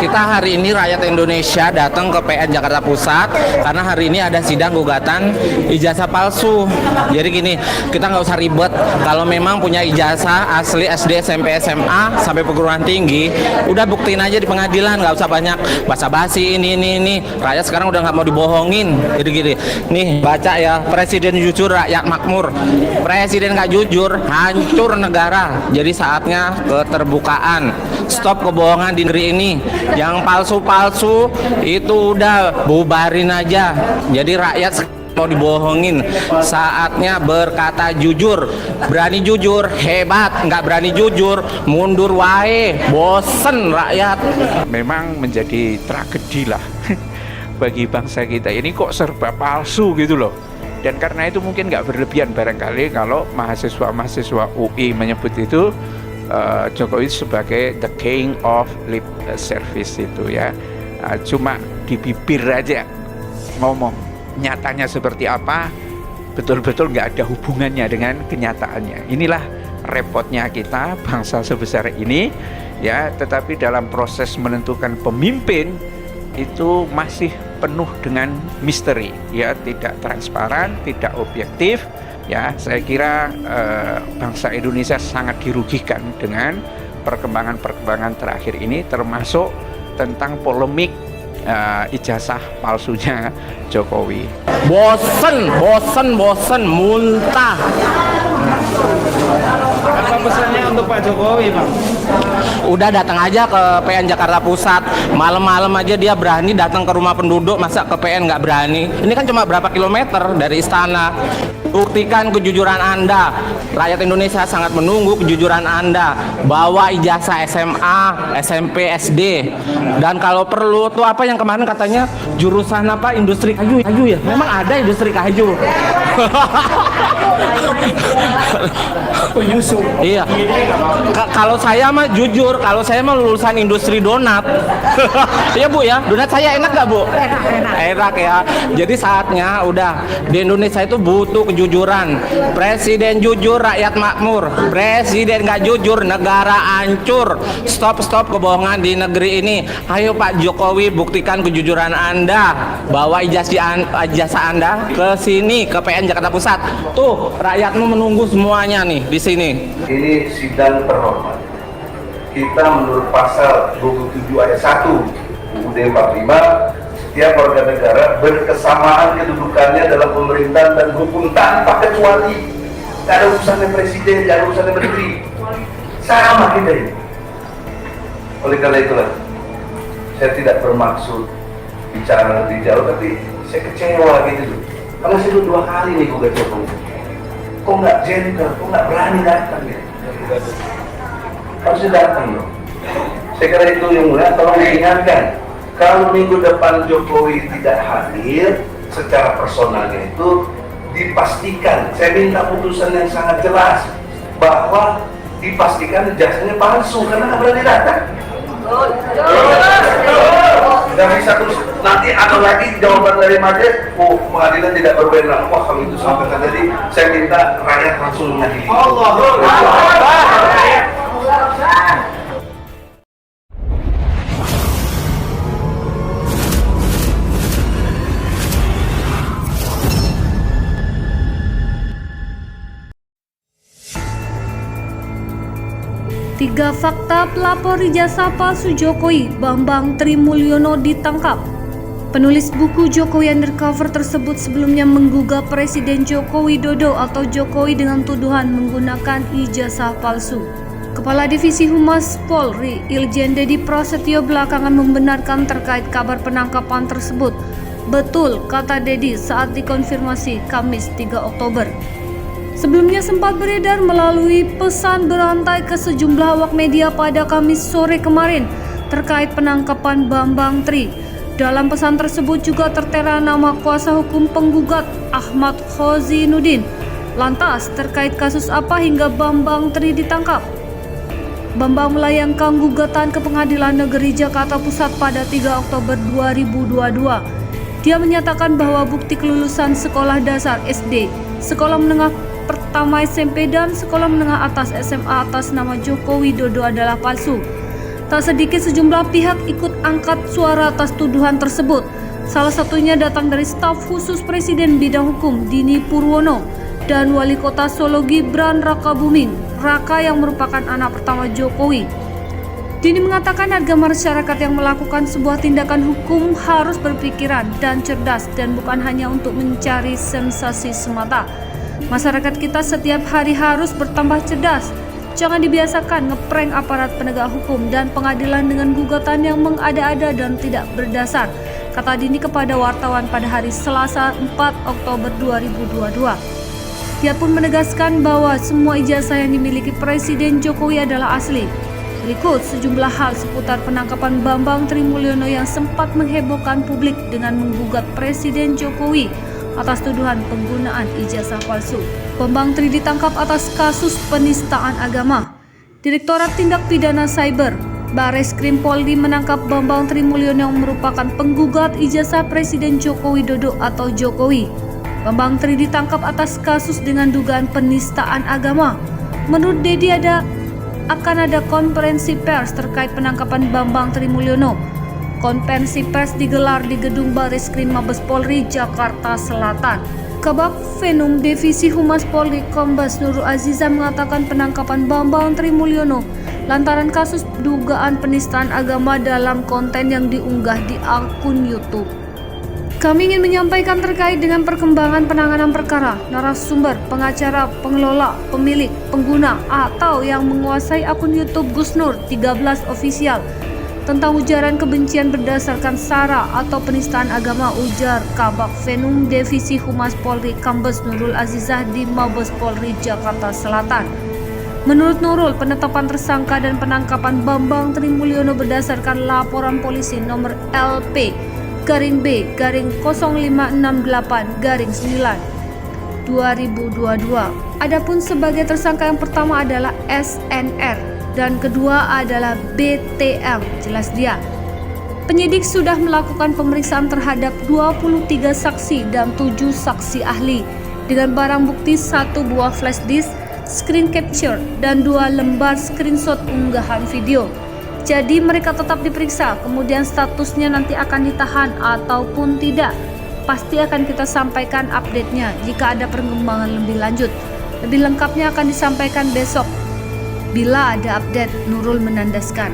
Kita hari ini rakyat Indonesia datang ke PN Jakarta Pusat karena hari ini ada sidang gugatan ijazah palsu. Jadi gini, kita nggak usah ribet. Kalau memang punya ijazah asli SD, SMP, SMA sampai perguruan tinggi, udah buktiin aja di pengadilan, nggak usah banyak basa-basi ini. Rakyat sekarang udah nggak mau dibohongin. Jadi gini, nih baca ya, presiden jujur rakyat makmur. Presiden nggak jujur, hancur negara. Jadi saatnya keterbukaan. Stop kebohongan di negeri ini. Yang palsu-palsu itu udah bubarin aja. Jadi rakyat mau dibohongin, saatnya berkata jujur. Berani jujur hebat, nggak berani jujur mundur wae, bosen rakyat. Memang menjadi tragedi lah bagi bangsa kita ini, kok serba palsu gitu loh. Dan karena itu mungkin nggak berlebihan barangkali kalau mahasiswa UI menyebut itu Jokowi sebagai the king of lip service itu ya. Cuma di bibir aja ngomong, nyatanya seperti apa betul-betul nggak ada hubungannya dengan kenyataannya. Inilah repotnya kita bangsa sebesar ini ya. Tetapi dalam proses menentukan pemimpin itu masih penuh dengan misteri ya, tidak transparan, tidak objektif. Ya, saya kira bangsa Indonesia sangat dirugikan dengan perkembangan terakhir ini, termasuk tentang polemik ijazah palsunya Jokowi. Bosen, muntah. Apa pesannya untuk Pak Jokowi, Bang? Udah datang aja ke PN Jakarta Pusat. Malam-malam aja dia berani datang ke rumah penduduk, masa ke PN nggak berani? Ini kan cuma berapa kilometer dari istana. Buktikan kejujuran Anda. Rakyat Indonesia sangat menunggu kejujuran Anda. Bawa ijazah SMA, SMP, SD. Dan kalau perlu tuh apa yang kemarin katanya jurusan apa, industri kayu ya? Memang ada industri kayu. Penyusup. Iya. Kalau saya mah jujur, kalau saya mah lulusan industri donat. Iya Bu ya, donat saya enak nggak Bu? Enak ya. Jadi saatnya udah di Indonesia itu butuh kejujuran. Presiden jujur, rakyat makmur. Presiden nggak jujur, negara hancur. Stop kebohongan di negeri ini. Ayo Pak Jokowi, buktikan kejujuran Anda. Bawa ijazah Anda ke sini, ke PN Jakarta Pusat. Tuh, rakyatmu menunggu semuanya nih di sini. Ini sidang terhormat. Kita menurut pasal 27 ayat 1 UUD 45, setiap warga negara berkesamaan kedudukannya dalam pemerintahan dan hukum tanpa kecuali. Tidak ada urusannya presiden, tidak ada urusannya menteri. Sama kita ini. Oleh karena itulah, saya tidak bermaksud bicara lebih jauh, tapi saya kecewa gitu. Karena saya dua kali nih gugat Jokowi. Kok nggak gentle, kok nggak berani datang ya? Harusnya datang loh. Saya kira itu yang mulia, tolong diingatkan. Kalau minggu depan Jokowi tidak hadir secara personalnya itu dipastikan, saya minta putusan yang sangat jelas bahwa dipastikan jasanya palsu karena nggak berani datang. Nggak bisa terus nanti ada lagi jawaban dari majelis, pengadilan tidak berwenang. Wah, kalau itu sampai terjadi, saya minta rakyat langsung mengadili. Tiga fakta pelapor ijazah palsu Jokowi, Bambang Trimulyono ditangkap. Penulis buku Jokowi Undercover tersebut sebelumnya menggugah Presiden Joko Widodo atau Jokowi dengan tuduhan menggunakan ijazah palsu. Kepala Divisi Humas Polri, Irjen Dedi Prasetyo belakangan membenarkan terkait kabar penangkapan tersebut. Betul, kata Dedi saat dikonfirmasi Kamis 3 Oktober. Sebelumnya sempat beredar melalui pesan berantai ke sejumlah awak media pada Kamis sore kemarin terkait penangkapan Bambang Tri. Dalam pesan tersebut juga tertera nama kuasa hukum penggugat Ahmad Khozinuddin. Lantas terkait kasus apa hingga Bambang Tri ditangkap? Bambang melayangkan gugatan ke Pengadilan Negeri Jakarta Pusat pada 3 Oktober 2022. Dia menyatakan bahwa bukti kelulusan sekolah dasar SD, sekolah menengah pertama SMP dan sekolah menengah atas SMA atas nama Joko Widodo adalah palsu. Tak sedikit sejumlah pihak ikut angkat suara atas tuduhan tersebut. Salah satunya datang dari staf khusus Presiden bidang hukum Dini Purwono dan Wali Kota Solo Gibran Rakabuming Raka yang merupakan anak pertama Jokowi. Dini mengatakan agar masyarakat yang melakukan sebuah tindakan hukum harus berpikiran dan cerdas dan bukan hanya untuk mencari sensasi semata. Masyarakat kita setiap hari harus bertambah cerdas. Jangan dibiasakan ngeprank aparat penegak hukum dan pengadilan dengan gugatan yang mengada-ada dan tidak berdasar, kata Dini kepada wartawan pada hari Selasa 4 Oktober 2022. Dia pun menegaskan bahwa semua ijazah yang dimiliki Presiden Jokowi adalah asli. Berikut sejumlah hal seputar penangkapan Bambang Trimulyono yang sempat menghebohkan publik dengan menggugat Presiden Jokowi atas tuduhan penggunaan ijazah palsu. Bambang Tri ditangkap atas kasus penistaan agama. Direktorat Tindak Pidana Cyber Bareskrim Polri menangkap Bambang Trimulyono yang merupakan penggugat ijazah Presiden Joko Widodo atau Jokowi. Bambang Tri ditangkap atas kasus dengan dugaan penistaan agama. Menurut Dedi akan ada konferensi pers terkait penangkapan Bambang Trimulyono. Konferensi pers digelar di gedung Bareskrim Mabes Polri Jakarta Selatan. Kabak Fenum Divisi Humas Polri Kombes Nurul Aziza mengatakan penangkapan Bambang Trimulyono lantaran kasus dugaan penistaan agama dalam konten yang diunggah di akun YouTube. Kami ingin menyampaikan terkait dengan perkembangan penanganan perkara, narasumber, pengacara, pengelola, pemilik, pengguna, atau yang menguasai akun YouTube Gus Nur 13 Official tentang ujaran kebencian berdasarkan sara atau penistaan agama, ujar Kabak Fenum Divisi Humas Polri Kombes Nurul Azizah di Mabes Polri Jakarta Selatan. Menurut Nurul, penetapan tersangka dan penangkapan Bambang Trimulyono berdasarkan laporan polisi nomor LP-B-0568-9 2022. Adapun sebagai tersangka yang pertama adalah SNR dan kedua adalah BTM, jelas dia. Penyidik sudah melakukan pemeriksaan terhadap 23 saksi dan 7 saksi ahli dengan barang bukti 1 buah flash disk, screen capture, dan 2 lembar screenshot unggahan video. Jadi mereka tetap diperiksa, kemudian statusnya nanti akan ditahan ataupun tidak. Pasti akan kita sampaikan update-nya jika ada perkembangan lebih lanjut. Lebih lengkapnya akan disampaikan besok bila ada update, Nurul menandaskan.